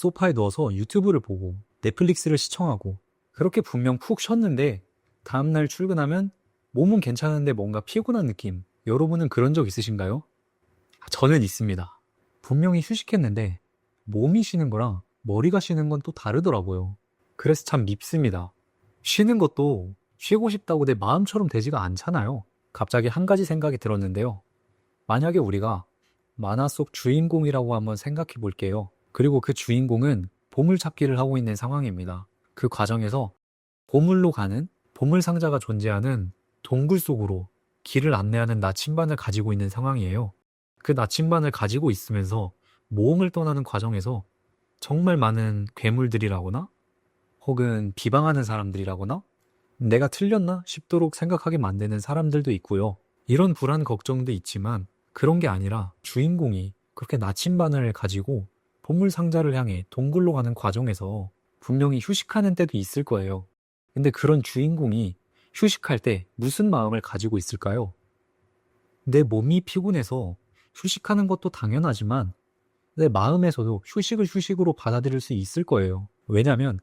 소파에 누워서 유튜브를 보고 넷플릭스를 시청하고 그렇게 분명 푹 쉬었는데 다음날 출근하면 몸은 괜찮은데 뭔가 피곤한 느낌. 여러분은 그런 적 있으신가요? 저는 있습니다. 분명히 휴식했는데 몸이 쉬는 거랑 머리가 쉬는 건 또 다르더라고요. 그래서 참 밉습니다. 쉬는 것도 쉬고 싶다고 내 마음처럼 되지가 않잖아요. 갑자기 한 가지 생각이 들었는데요. 만약에 우리가 만화 속 주인공이라고 한번 생각해 볼게요. 그리고 그 주인공은 보물찾기를 하고 있는 상황입니다. 그 과정에서 보물로 가는 보물 상자가 존재하는 동굴 속으로 길을 안내하는 나침반을 가지고 있는 상황이에요. 그 나침반을 가지고 있으면서 모험을 떠나는 과정에서 정말 많은 괴물들이라거나 혹은 비방하는 사람들이라거나 내가 틀렸나 싶도록 생각하게 만드는 사람들도 있고요. 이런 불안 걱정도 있지만 그런 게 아니라 주인공이 그렇게 나침반을 가지고 보물 상자를 향해 동굴로 가는 과정에서 분명히 휴식하는 때도 있을 거예요. 근데 그런 주인공이 휴식할 때 무슨 마음을 가지고 있을까요? 내 몸이 피곤해서 휴식하는 것도 당연하지만 내 마음에서도 휴식을 휴식으로 받아들일 수 있을 거예요. 왜냐면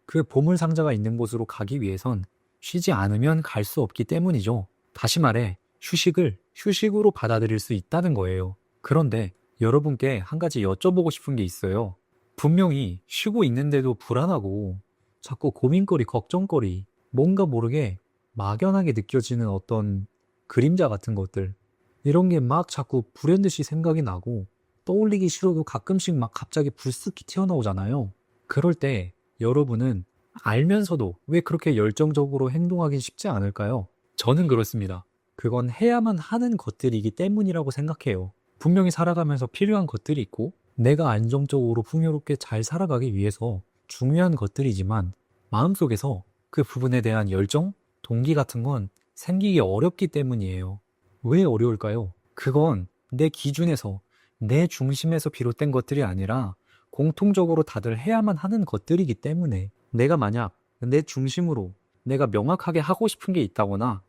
그 보물 상자가 있는 곳으로 가기 위해선 쉬지 않으면 갈 수 없기 때문이죠. 다시 말해 휴식을 휴식으로 받아들일 수 있다는 거예요. 그런데 여러분께 한 가지 여쭤보고 싶은 게 있어요. 분명히 쉬고 있는데도 불안하고 자꾸 고민거리, 걱정거리, 뭔가 모르게 막연하게 느껴지는 어떤 그림자 같은 것들, 이런 게 막 자꾸 불현듯이 생각이 나고 떠올리기 싫어도 가끔씩 막 갑자기 불쑥 튀어나오잖아요. 그럴 때 여러분은 알면서도 왜 그렇게 열정적으로 행동하긴 쉽지 않을까요? 저는 그렇습니다. 그건 해야만 하는 것들이기 때문이라고 생각해요. 분명히 살아가면서 필요한 것들이 있고 내가 안정적으로 풍요롭게 잘 살아가기 위해서 중요한 것들이지만 마음속에서 그 부분에 대한 열정, 동기 같은 건 생기기 어렵기 때문이에요. 왜 어려울까요? 그건 내 기준에서, 내 중심에서 비롯된 것들이 아니라 공통적으로 다들 해야만 하는 것들이기 때문에 내가 만약 내 중심으로 내가 명확하게 하고 싶은 게 있다거나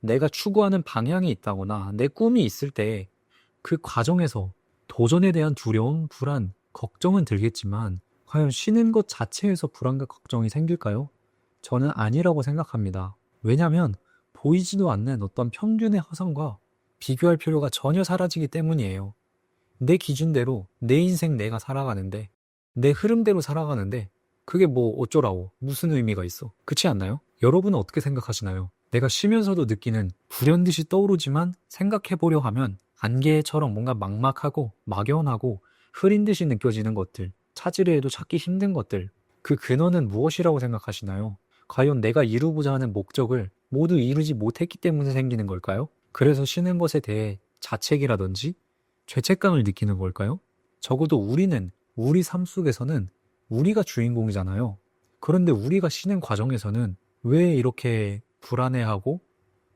내가 추구하는 방향이 있다거나 내 꿈이 있을 때 그 과정에서 도전에 대한 두려움, 불안, 걱정은 들겠지만 과연 쉬는 것 자체에서 불안과 걱정이 생길까요? 저는 아니라고 생각합니다. 왜냐하면 보이지도 않는 어떤 평균의 허상과 비교할 필요가 전혀 사라지기 때문이에요. 내 기준대로 내 인생 내가 살아가는데 내 흐름대로 살아가는데 그게 뭐 어쩌라고 무슨 의미가 있어? 그렇지 않나요? 여러분은 어떻게 생각하시나요? 내가 쉬면서도 느끼는 불현듯이 떠오르지만 생각해보려 하면 안개처럼 뭔가 막막하고 막연하고 흐린 듯이 느껴지는 것들, 찾으려 해도 찾기 힘든 것들, 그 근원은 무엇이라고 생각하시나요? 과연 내가 이루고자 하는 목적을 모두 이루지 못했기 때문에 생기는 걸까요? 그래서 쉬는 것에 대해 자책이라든지 죄책감을 느끼는 걸까요? 적어도 우리는 우리 삶 속에서는 우리가 주인공이잖아요. 그런데 우리가 쉬는 과정에서는 왜 이렇게 불안해하고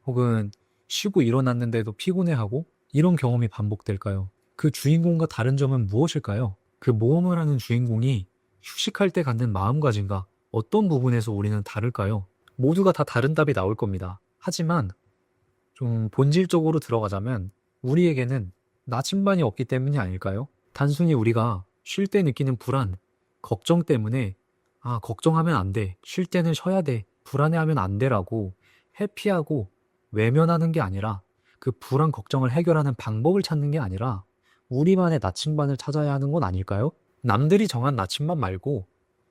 혹은 쉬고 일어났는데도 피곤해하고 이런 경험이 반복될까요? 그 주인공과 다른 점은 무엇일까요? 그 모험을 하는 주인공이 휴식할 때 갖는 마음가짐과 어떤 부분에서 우리는 다를까요? 모두가 다 다른 답이 나올 겁니다. 하지만 좀 본질적으로 들어가자면 우리에게는 나침반이 없기 때문이 아닐까요? 단순히 우리가 쉴 때 느끼는 불안, 걱정 때문에 걱정하면 안 돼. 쉴 때는 쉬어야 돼. 불안해하면 안 돼라고 회피하고 외면하는 게 아니라 그 불안, 걱정을 해결하는 방법을 찾는 게 아니라 우리만의 나침반을 찾아야 하는 건 아닐까요? 남들이 정한 나침반 말고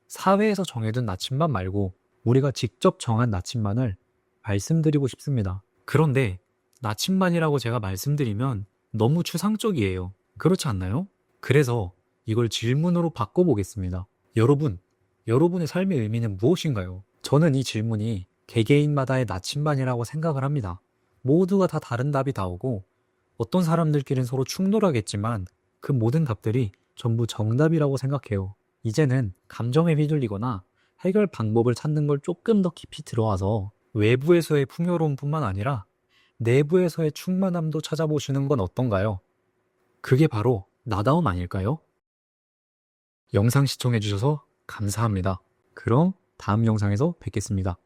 사회에서 정해둔 나침반 말고 우리가 직접 정한 나침반을 말씀드리고 싶습니다. 그런데 나침반이라고 제가 말씀드리면 너무 추상적이에요. 그렇지 않나요? 그래서 이걸 질문으로 바꿔보겠습니다. 여러분의 삶의 의미는 무엇인가요? 저는 이 질문이 개개인마다의 나침반이라고 생각을 합니다. 모두가 다 다른 답이 나오고 어떤 사람들끼리는 서로 충돌하겠지만 그 모든 답들이 전부 정답이라고 생각해요. 이제는 감정에 휘둘리거나 해결 방법을 찾는 걸 조금 더 깊이 들어와서 외부에서의 풍요로움뿐만 아니라 내부에서의 충만함도 찾아보시는 건 어떤가요? 그게 바로 나다움 아닐까요? 영상 시청해주셔서 감사합니다. 그럼 다음 영상에서 뵙겠습니다.